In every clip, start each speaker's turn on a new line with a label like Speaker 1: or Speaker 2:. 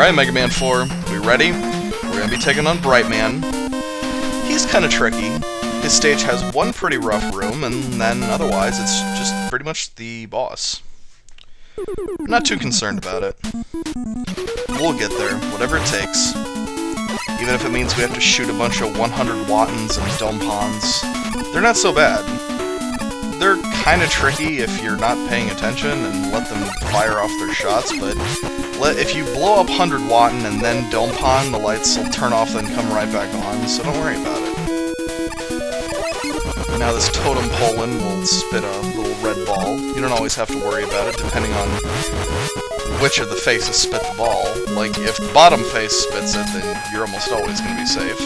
Speaker 1: Alright, Mega Man 4, we ready? We're gonna be taking on Brightman. He's kinda tricky. His stage has one pretty rough room, and then otherwise it's just pretty much the boss. I'm not too concerned about it. We'll get there, whatever it takes. Even if it means we have to shoot a bunch of 100 Wattens and Dompons. They're not so bad. They're kinda tricky if you're not paying attention and let them fire off their shots, but if you blow up 100 Watten and then Dompon, the lights will turn off and come right back on, so don't worry about it. Now this Totem Polen will spit a little red ball. You don't always have to worry about it, depending on which of the faces spit the ball. Like, if the bottom face spits it, then you're almost always going to be safe.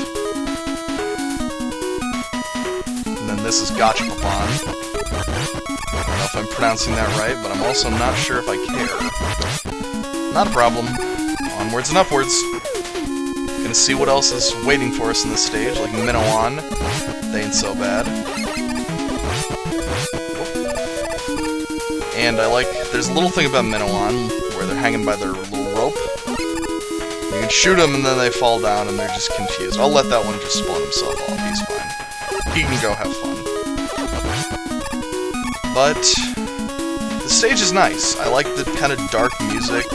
Speaker 1: And then this is Gachapon. I don't know if I'm pronouncing that right, but I'm also not sure if I care. Not a problem. Onwards and upwards. Gonna see what else is waiting for us in this stage, like Minoan. They ain't so bad. And I like, there's a little thing about Minoan, where they're hanging by their little rope. You can shoot them and then they fall down and they're just confused. I'll let that one just spawn himself off, he's fine. He can go have fun. But the stage is nice. I like the kind of dark music.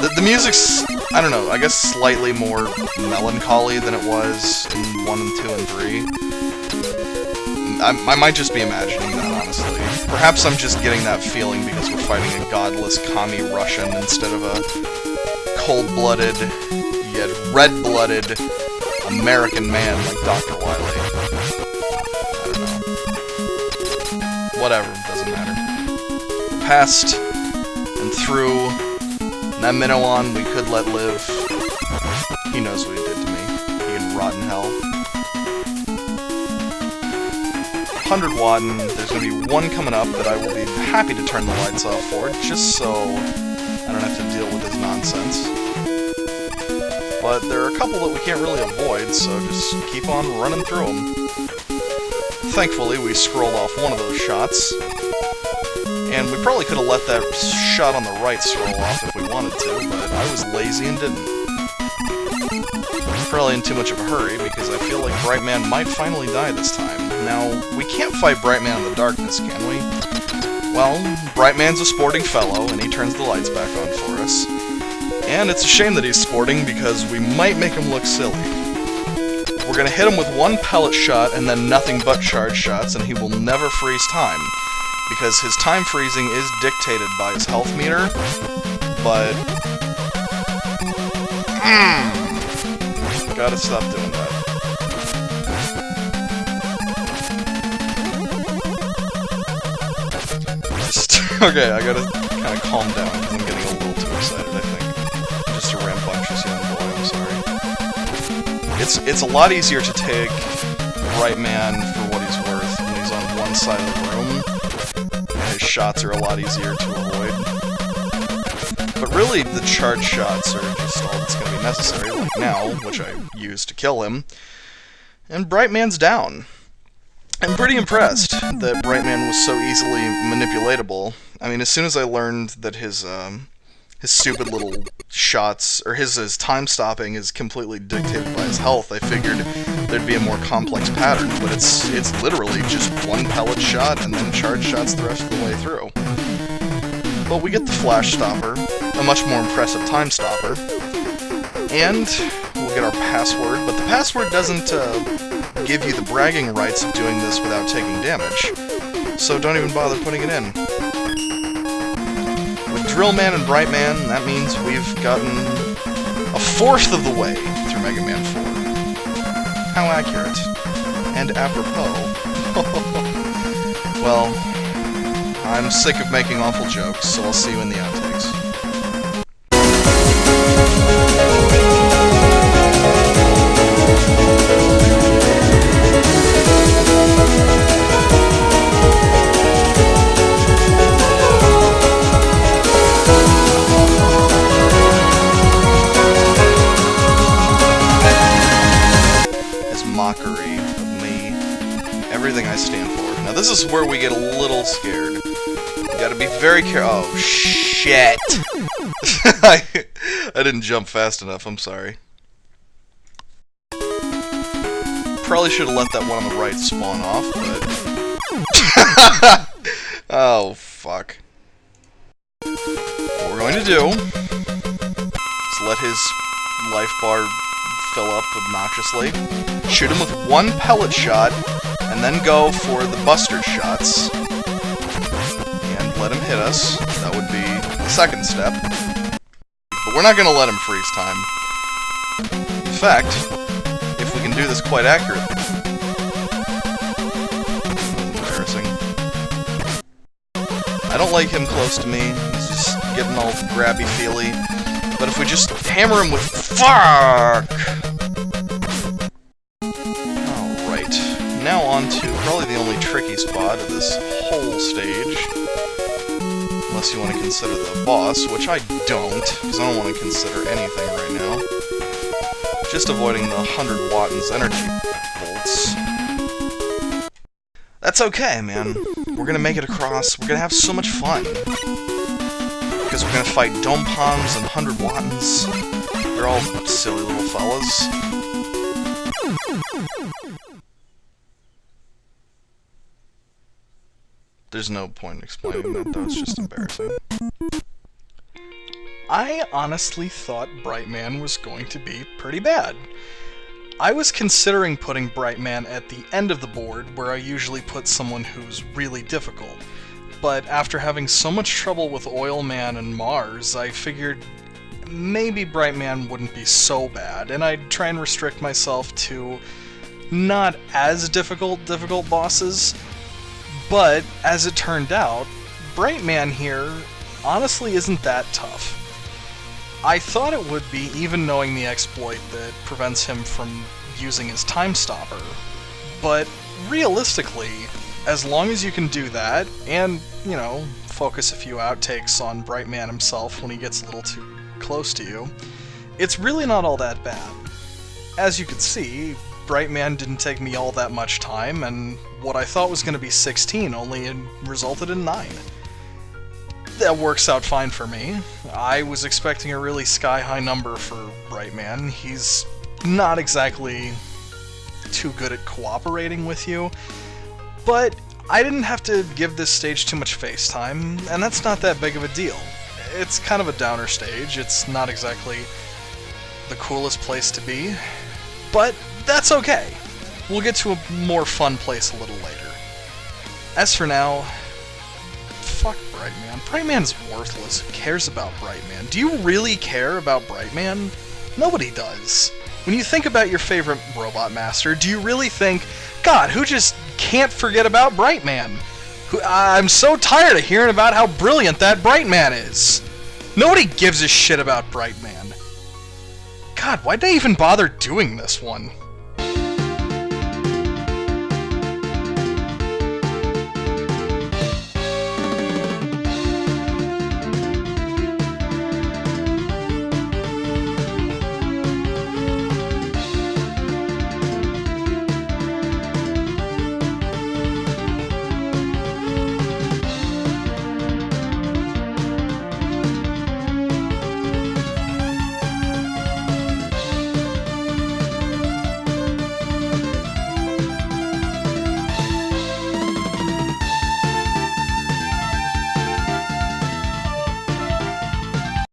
Speaker 1: The music's, I don't know, I guess slightly more melancholy than it was in 1 and 2 and 3. I might just be imagining that, honestly. Perhaps I'm just getting that feeling because we're fighting a godless commie Russian instead of a cold-blooded, yet red-blooded American man like Dr. Wily. I don't know. Whatever, doesn't matter. Past and through, that Minoan we could let live. He knows what he did to me. He can rot in hell. 100 Watten, there's going to be one coming up that I will be happy to turn the lights off for, just so I don't have to deal with his nonsense. But there are a couple that we can't really avoid, so just keep on running through them. Thankfully, we scrolled off one of those shots, and we probably could have let that shot on the right scroll off if we wanted to, but I was lazy and didn't. Probably in too much of a hurry, because I feel like Brightman might finally die this time. Now, we can't fight Brightman in the darkness, can we? Well, Brightman's a sporting fellow, and he turns the lights back on for us. And it's a shame that he's sporting, because we might make him look silly. We're gonna hit him with one pellet shot, and then nothing but charge shots, and he will never freeze time. Because his time freezing is dictated by his health meter, but... Gotta stop doing that. Okay, I gotta kind of calm down, because I'm getting a little too excited, I think. I'm just a rambunctious young boy, I'm sorry. It's a lot easier to take Brightman for what he's worth when he's on one side of the room, and his shots are a lot easier to avoid. But really, the charge shots are just all that's going to be necessary, like now, which I used to kill him, and Brightman's down. I'm pretty impressed that Brightman was so easily manipulatable. I mean, as soon as I learned that his stupid little shots, or his time stopping is completely dictated by his health, I figured there'd be a more complex pattern, but it's literally just one pellet shot and then charge shots the rest of the way through. But we get the flash stopper, a much more impressive time stopper, and we'll get our password, but the password doesn't give you the bragging rights of doing this without taking damage, so don't even bother putting it in. With Drillman and Brightman, that means we've gotten a fourth of the way through Mega Man 4. How accurate. And apropos. Well, I'm sick of making awful jokes, so I'll see you in the outtakes. Mockery of me, everything I stand for. Now this is where we get a little scared. You gotta be very careful. Oh shit! I didn't jump fast enough, I'm sorry. Probably should have let that one on the right spawn off, but... Oh, fuck. What we're going to do is let his life bar fill up obnoxiously, shoot him with one pellet shot, and then go for the buster shots, and let him hit us. That would be the second step. But we're not going to let him freeze time. In fact, if we can do this quite accurately... That's embarrassing. I don't like him close to me. He's just getting all grabby-feely. But if we just hammer him with... Fuck! Alright. Now on to probably the only tricky spot of this whole stage. Unless you want to consider the boss, which I don't, because I don't want to consider anything right now. Just avoiding the 100 wattens energy bolts. That's okay, man. We're gonna make it across. We're gonna have so much fun. Because we're gonna fight Dome Palms and 100 wattens. They're all silly little fellas. There's no point in explaining that, though. It's just embarrassing. I honestly thought Brightman was going to be pretty bad. I was considering putting Brightman at the end of the board, where I usually put someone who's really difficult. But after having so much trouble with Oilman and Mars, I figured maybe Brightman wouldn't be so bad, and I'd try and restrict myself to not as difficult bosses. But, as it turned out, Brightman here honestly isn't that tough. I thought it would be, even knowing the exploit that prevents him from using his time stopper. But, realistically, as long as you can do that, and, you know, focus a few outtakes on Brightman himself when he gets a little too close to you, it's really not all that bad. As you can see, Brightman didn't take me all that much time, and what I thought was going to be 16 only resulted in 9. That works out fine for me. I was expecting a really sky-high number for Brightman. He's not exactly too good at cooperating with you, but I didn't have to give this stage too much face time, and that's not that big of a deal. It's kind of a downer stage. It's not exactly the coolest place to be, but that's okay. We'll get to a more fun place a little later. As for now, fuck Brightman. Brightman's worthless. Who cares about Brightman? Do you really care about Brightman? Nobody does. When you think about your favorite robot master, do you really think, God, who just can't forget about Brightman? I'm so tired of hearing about how brilliant that Brightman is. Nobody gives a shit about Brightman. God, why'd they even bother doing this one?